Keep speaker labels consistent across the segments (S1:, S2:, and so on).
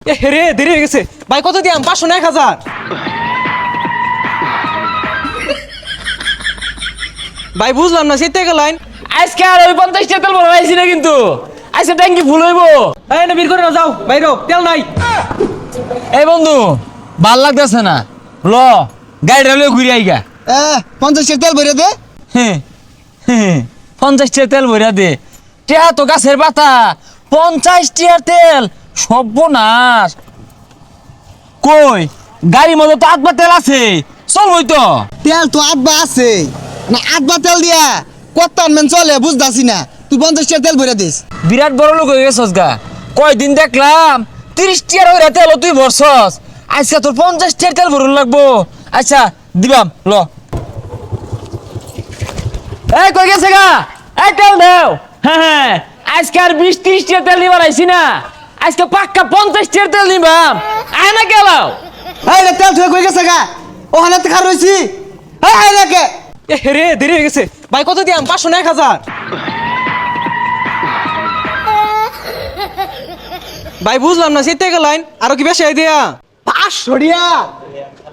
S1: এ রে দেরি হয়ে গেছে ভাই, কত দিয়াম? 500 না 1000? ভাই বুঝলাম না, সেটা লাইন
S2: আজকে আর ওই 50 টাকা তেল ভরা আইছি না কিন্তু আজকে ট্যাঙ্কি ফুল হইব।
S1: এই না, বের করে না, যাও বাইরো, তেল নাই।
S2: এই বন্ধু ভাল লাগতেছে না, ল গাড়িটা লয়ে ঘুরে আইগা।
S3: 50 টাকা তেল ভরে দে।
S2: 50 টাকা তেল ভরা দে? টেহা তো গাছের পাতা, 50 টাকার তেল সর্বনাশ। কই গাড়ির মধ্যে তো আধবা তেল আছে, চলবই তো।
S3: তেল তো আধবা আছে না, আধবা তেল দিয়া কত আনবেন চলে বুঝতাছি না। তুই 50 টাকা তেল ভরে দিস।
S2: বিরাট বড় লোক হয়ে গেছস গা। কয়দিন দেখলাম 30 টাকার ওইরা তেল তুই ভরছস, আজকে তোর 50 টাকার তেল ভরুন লাগবো। আচ্ছা দিবাম, ল। এই কই গেছে গা? এই তেল দাও। হ্যাঁ আজকে আর 20-30 টাকার তেল নিবার আইছি না, আজকে পাক্কা 50 টাকার তেল নিবাম। আয় না গেলাও।
S3: এই রে, তেল থুয়ে কই গেছে গা? ওখানে তো খার রইছি। এই রে কে?
S1: এ রে দেরি হয়ে গেছে ভাই, কত দিয়াম? 500 না 1000? ভাই বুঝলাম না, সেটা লাইন আরো কি বেশি দিয়া?
S3: 500 টাকা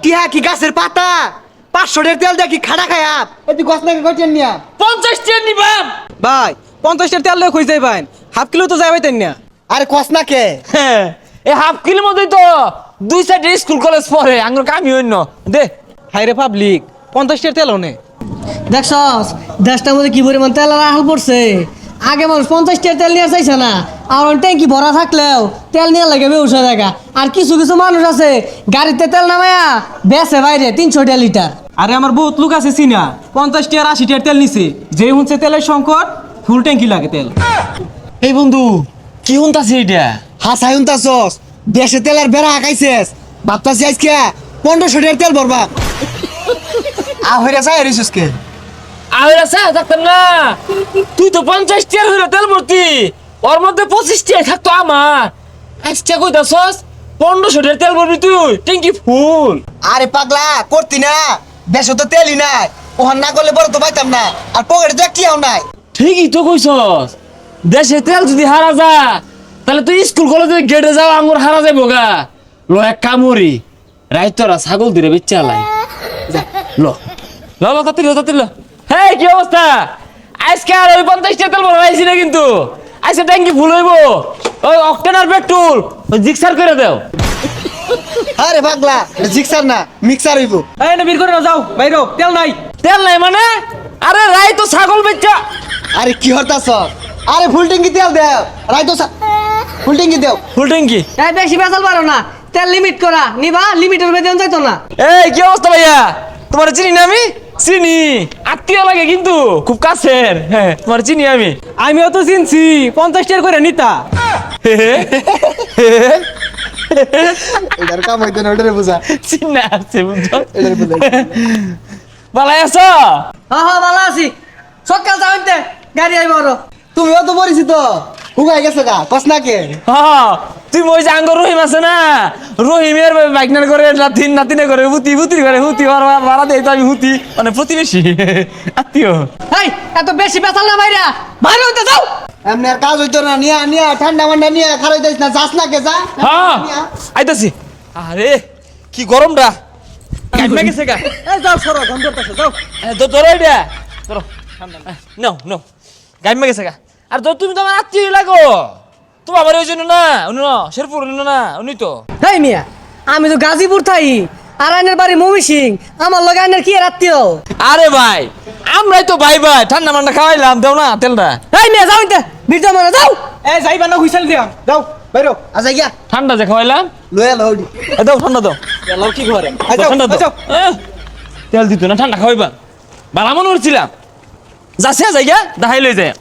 S3: টিহা কি গাছের পাতা? 500 টাকার তেল দিয়া কি খাড়া খায়া? এই তুই গছ নাকি কইছেন নিয়া?
S2: 50 টাকা নিবাম।
S1: ভাই 50 টাকা তেল লয়ে কই যাইবেন? হাফ কিলো তো যাইবাইতেন না।
S3: আরে কস না কে?
S2: হ্যাঁ এই হাফ কিলোর মধ্যেই তো 2 সাইডে স্কুল কলেজ পড়ে, আঙ্গুর কামি হইন দে।
S1: হাইরে পাবলিক, 50 টাকা তেল নে।
S4: দেখছস দেশটার মধ্যে কি পরিমাণ তেল আর আহাল পড়ছে। আগে মানুষ 50 টাকা তেল নিয়ে চাইছে না, আর ট্যাঙ্কি ভরা থাকলেও তেল নিয়ে লাগে বেউসা জায়গা। আর কিছু কিছু মানুষ আছে গাড়িতে তেল নামায়া বেচে বাইরে 300 টাকা লিটার।
S1: আরে আমার বহুত লোক আছে চিনা, 50 টাকা 80 টাকার তেল নিছে। যে হুনছে তেলের সংকট, ফুল ট্যাঙ্কি লাগে তেল।
S3: এই বন্ধু,
S2: কি হুনতাছে এটা?
S3: হাসাই উনতাছস, দেশে তেলের বেড়া আকাইছিস। ভাবতাছি আজকে 1500 টাকার তেল ভরবা। হইরা যায় রিসুস কে?
S2: আরে স্যার থাকতাম না, তুই তো 50 টাকা হইলো তেল ভর্তি, ওর মধ্যে 25 টাকা থাকতো আমার। আজকে কইতাছস 1500 টাকা তেল ভরবি তুই, ট্যাঙ্কি ফুল।
S3: আরে পাগলা, করতি না? দেশে তো তেলই নাই, ওহান না করলে বড় তো পাইতাম না। আর পকেটে তো একটিও নাই।
S2: ঠিকই তো কইছস, দেশে তেল যদি হারা যা তাহলে তুই স্কুল কলেজে গেটে যাও আঙ্গুর হারা যাইব গা। ল এক কামড়ি রাইতরা ছাগল দিরে বেচ্চা লাই। ল ল ল তাড়াতাড়ি ল। হেই কি অবস্থা? আজকে আর ওই 50 টাকা তেল ভরা আইছি না কিন্তু আজকে ট্যাঙ্কি ফুল হইব। ওই অকটেন আর পেট্রোল ওই জিক্সার করে দাও।
S3: আরে পাগলা, এটা জিক্সার না, মিক্সার হইব।
S1: এই না, বের করে না, যাও বাইরো, তেল নাই।
S2: তেল নাই মানে? আরে রাই তো ছাগল বেচ্চা।
S3: আরে কি হতাছ? আরে ফুল ট্যাঙ্কি তেল দেও। রাইতো ফুল ট্যাঙ্কি দেও।
S2: ফুল ট্যাঙ্কি?
S4: এই বেশি বেচাল পারো না, তেল লিমিট করা নিবা, লিমিটের বেতন যাইতো না।
S2: এই কি অবস্থা ভাইয়া? তোমার চিনি না আমি? চিনি, আত্মীয় লাগে কিন্তু খুব কাছের। হ্যাঁ তোমার চিনি আমি।
S1: আমিও তো চিনছি, 50 টাকা করে নিতা।
S3: এটার কাম হইতো না, ওটারে বুঝা।
S2: চিন্না আছে বুঝছো?
S3: এটারে বুঝা।
S2: ভালাই আছো?
S4: হ্যাঁ হ্যাঁ ভালো আছি। সকাল যাওয়াইতে গাড়ি আইব আরো।
S3: তুমিও তো পরিচিত, হুগাই গেছে গা, কস না কে?
S2: হ্যাঁ তুই ওই যে আঙ্গ রহিম আছে না, রহিমের বাইকনার করে নাতিনে করে হুতির করে হুতি ভাড়া দেয় তো আমি হুতি, মানে প্রতিবেশী আত্মীয়।
S4: এই এত বেশি বেচাল না ভাইরা, বাইরে হইতে যাও।
S3: এমনি আর কাজ হইতো না। নিয়া নিয়া ঠান্ডা মান্ডা নিয়ে খারাই দিস না, যাস না কে যা।
S2: হ্যাঁ আইতাছি। আরে কি গরমটা কাটমে গেছে গা।
S1: এই যাও, সরো, গন্ধ করতেছে, যাও।
S2: ধরো এটা ধরো, নাও নাও, গাইমে গেছে গা। আর তো তুমি তো আমার আত্মীয় লাগো, তোমার বাড়ি ওই জন্য না, উনি না শেরপুর না, উনি তো।
S4: এই মিয়া, আমি তো গাজীপুর থাই, আর আইনের বাড়ি মমি সিং। আমার লগে আইনের কি আত্মীয়?
S2: আরে ভাই আমরাই তো ভাই ভাই, ঠান্ডা মান্ডা খাওয়াইলাম, দেও না তেলটা।
S4: এই মিয়া যাও ইনতে, বিরজা মারা যাও।
S1: এই যাইবা না, হুইসেল দিয়াম, যাও বাইরো।
S3: আচ্ছা গিয়া
S2: ঠান্ডা যে খাওয়াইলাম,
S3: লয়ে লউডি।
S2: দাও ঠান্ডা দাও।
S1: এলাও কি ঘরে?
S2: দাও, ঠান্ডা দাও।
S1: যাও।
S2: তেল দিত না, ঠান্ডা খাওয়াইবা। বালা মনে করছিলাম যাচ্ছে যাই গা, দেখাই লই যায়।